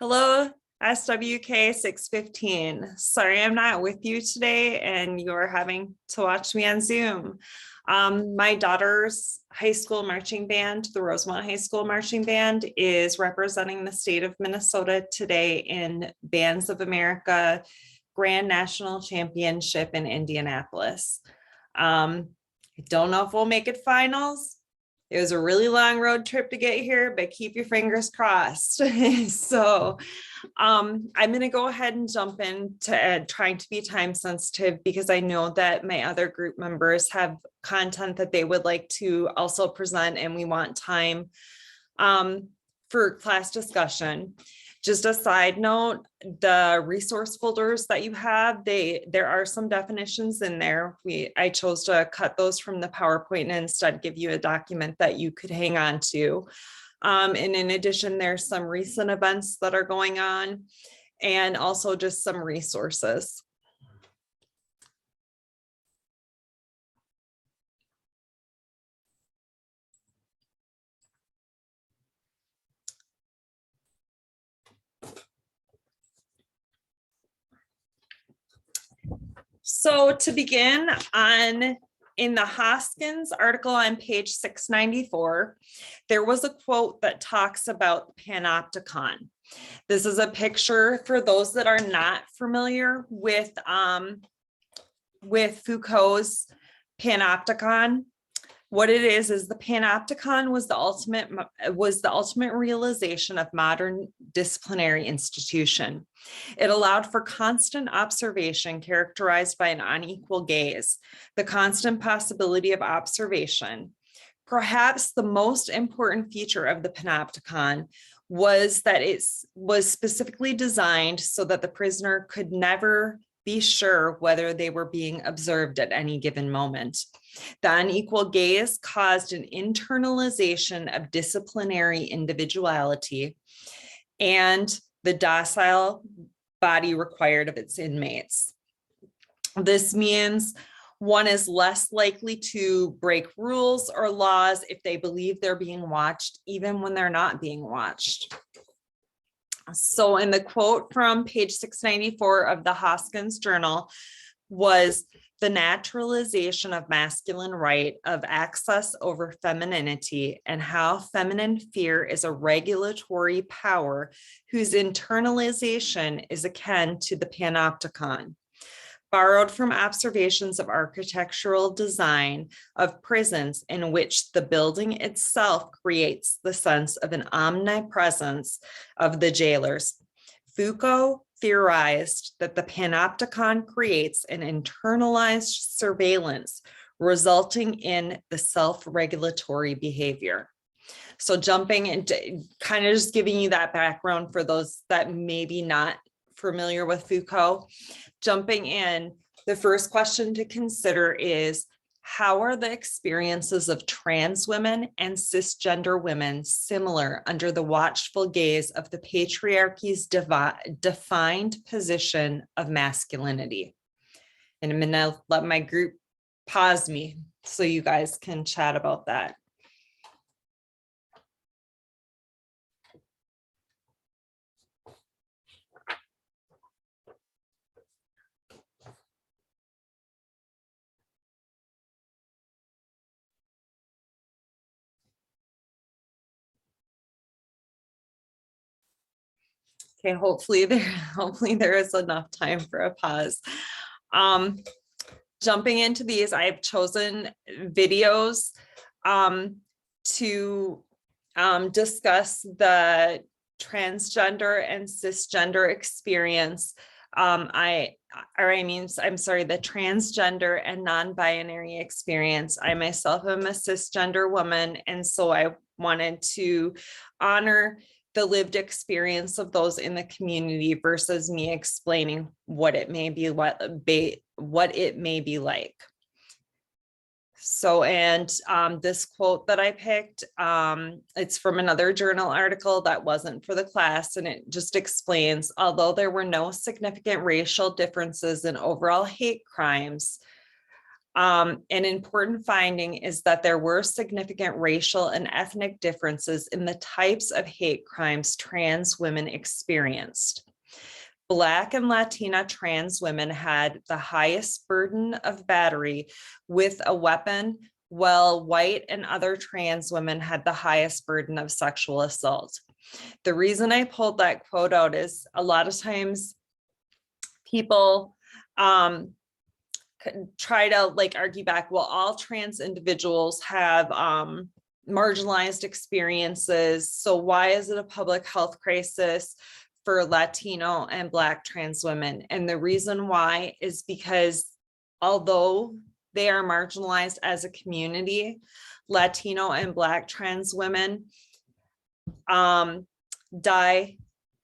Hello, SWK 615. Sorry, I'm not with you today and you're having to watch me on Zoom. My daughter's high school marching band, the Roseman High School Marching Band, is representing the state of Minnesota today in Bands of America Grand National Championship in Indianapolis. I don't know if we'll make it finals. It was a really long road trip to get here, but keep your fingers crossed. So I'm going to go ahead and jump into trying to be time sensitive because I know that my other group members have content that they would like to also present, and we want time for class discussion. Just a side note, the resource folders that you have, there are some definitions in there. I chose to cut those from the PowerPoint and instead give you a document that you could hang on to. And in addition, there's some recent events that are going on and also just some resources. So to begin, in the Hoskins article on page 694, there was a quote that talks about the panopticon. This is a picture for those that are not familiar with Foucault's panopticon. What it is the panopticon was the ultimate realization of modern disciplinary institution. It allowed for constant observation characterized by an unequal gaze, the constant possibility of observation. Perhaps the most important feature of the panopticon was that it was specifically designed so that the prisoner could never be sure whether they were being observed at any given moment. The unequal gaze caused an internalization of disciplinary individuality and the docile body required of its inmates. This means one is less likely to break rules or laws if they believe they're being watched, even when they're not being watched. So in the quote from page 694 of the Hoskins Journal was the naturalization of masculine right of access over femininity and how feminine fear is a regulatory power whose internalization is akin to the panopticon. Borrowed from observations of architectural design of prisons in which the building itself creates the sense of an omnipresence of the jailers. Foucault theorized that the panopticon creates an internalized surveillance resulting in the self-regulatory behavior. So jumping into kind of just giving you that background for those that may be not familiar with Foucault. Jumping in, the first question to consider is, how are the experiences of trans women and cisgender women similar under the watchful gaze of the patriarchy's defined position of masculinity? And I'm gonna let my group pause me so you guys can chat about that. Okay, hopefully there is enough time for a pause. Jumping into these, I've chosen videos to discuss the transgender and cisgender experience. The transgender and non-binary experience. I myself am a cisgender woman, and so I wanted to honor the lived experience of those in the community versus me explaining what it may be like. So, and this quote that I picked, it's from another journal article that wasn't for the class, and it just explains, although there were no significant racial differences in overall hate crimes, An important finding is that there were significant racial and ethnic differences in the types of hate crimes trans women experienced. Black and Latina trans women had the highest burden of battery with a weapon, while white and other trans women had the highest burden of sexual assault. The reason I pulled that quote out is a lot of times people try to like argue back, well, all trans individuals have marginalized experiences, so why is it a public health crisis for Latino and Black trans women? And the reason why is because although they are marginalized as a community, Latino and Black trans women die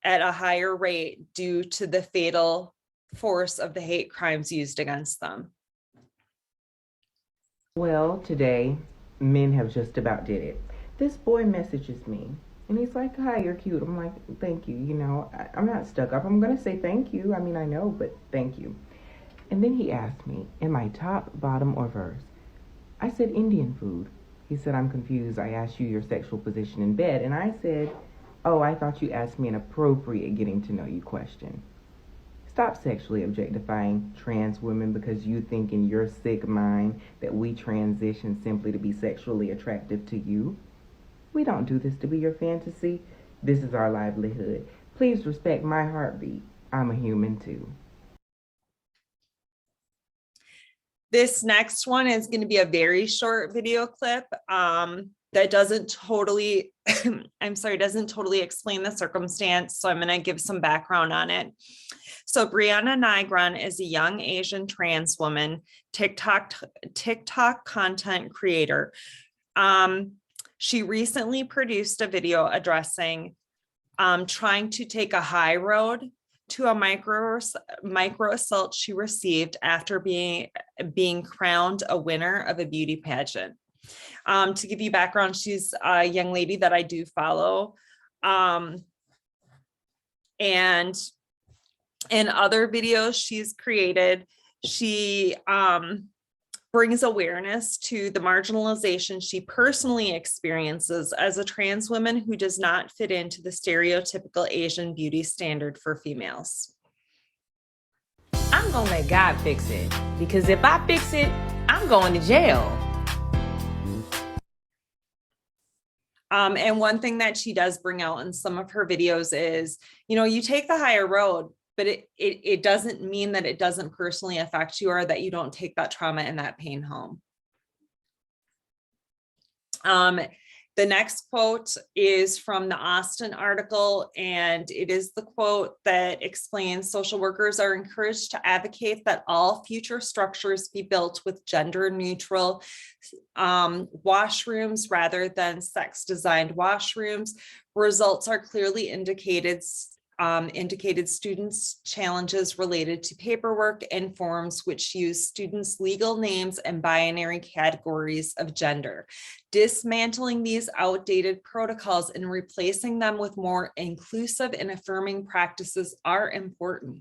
at a higher rate due to the fatal force of the hate crimes used against them. Well, today, men have just about did it. This boy messages me, and he's like, hi, you're cute. I'm like, thank you. You know, I'm not stuck up. I'm going to say thank you. I mean, I know, but thank you. And then he asked me, am I top, bottom, or verse? I said, Indian food. He said, I'm confused. I asked you your sexual position in bed. And I said, oh, I thought you asked me an appropriate getting to know you question. Stop sexually objectifying trans women because you think in your sick mind that we transition simply to be sexually attractive to you. We don't do this to be your fantasy. This is our livelihood. Please respect my heartbeat. I'm a human too. This next one is going to be a very short video clip that doesn't totally, doesn't totally explain the circumstance. So I'm going to give some background on it. So Brianna Nigron is a young Asian trans woman, TikTok content creator. She recently produced a video addressing trying to take a high road to a micro assault she received after being crowned a winner of a beauty pageant. To give you background, she's a young lady that I do follow. And in other videos she's created, she brings awareness to the marginalization she personally experiences as a trans woman who does not fit into the stereotypical Asian beauty standard for females. I'm gonna let God fix it, because if I fix it, I'm going to jail. And one thing that she does bring out in some of her videos is, you know, you take the higher road, but it doesn't mean that it doesn't personally affect you or that you don't take that trauma and that pain home. The next quote is from the Austin article, and it is the quote that explains social workers are encouraged to advocate that all future structures be built with gender neutral washrooms rather than sex designed washrooms. Results are clearly indicated students' challenges related to paperwork and forms which use students' legal names and binary categories of gender. Dismantling these outdated protocols and replacing them with more inclusive and affirming practices are important.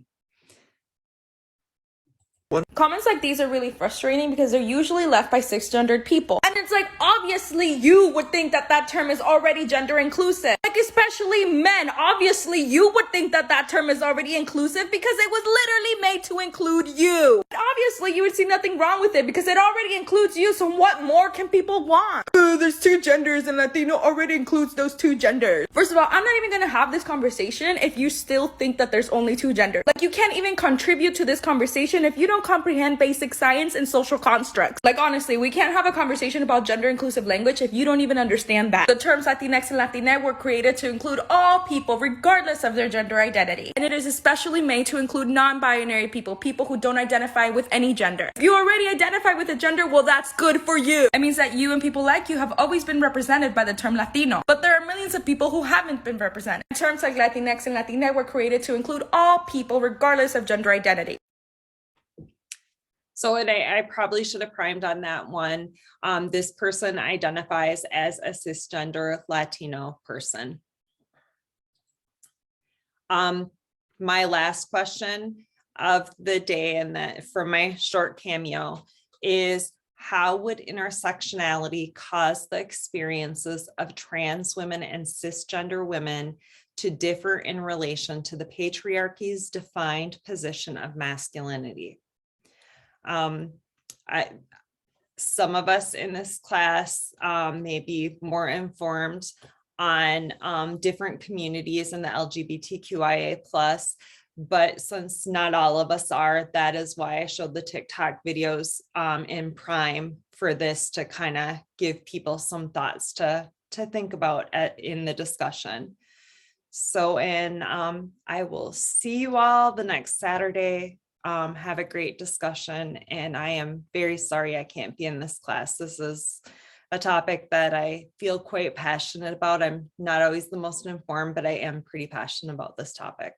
Comments like these are really frustrating because they're usually left by cisgendered people. And it's like, obviously you would think that that term is already gender inclusive. Like, especially men, obviously you would think that that term is already inclusive because it was literally made to include you. Obviously you would see nothing wrong with it because it already includes you, so what more can people want? There's two genders and Latino already includes those two genders. First of all, I'm not even gonna have this conversation if you still think that there's only two genders. Like, you can't even contribute to this conversation if you don't comprehend basic science and social constructs. Like, honestly, we can't have a conversation about gender inclusive language if you don't even understand that. The terms Latinx and Latina were created to include all people regardless of their gender identity. And it is especially made to include non-binary people, people who don't identify with any gender. If you already identify with a gender, well, that's good for you. It means that you and people like you have always been represented by the term Latino. But there are millions of people who haven't been represented. Terms like Latinx and Latina were created to include all people regardless of gender identity. So I probably should have primed on that one. This person identifies as a cisgender Latino person. My last question of the day and for my short cameo is how would intersectionality cause the experiences of trans women and cisgender women to differ in relation to the patriarchy's defined position of masculinity? Some of us in this class may be more informed on different communities in the LGBTQIA+, but since not all of us are, that is why I showed the TikTok videos in Prime for this, to kind of give people some thoughts to think about in the discussion. So, and I will see you all the next Saturday. Have a great discussion, and I am very sorry I can't be in this class. This is a topic that I feel quite passionate about. I'm not always the most informed, but I am pretty passionate about this topic.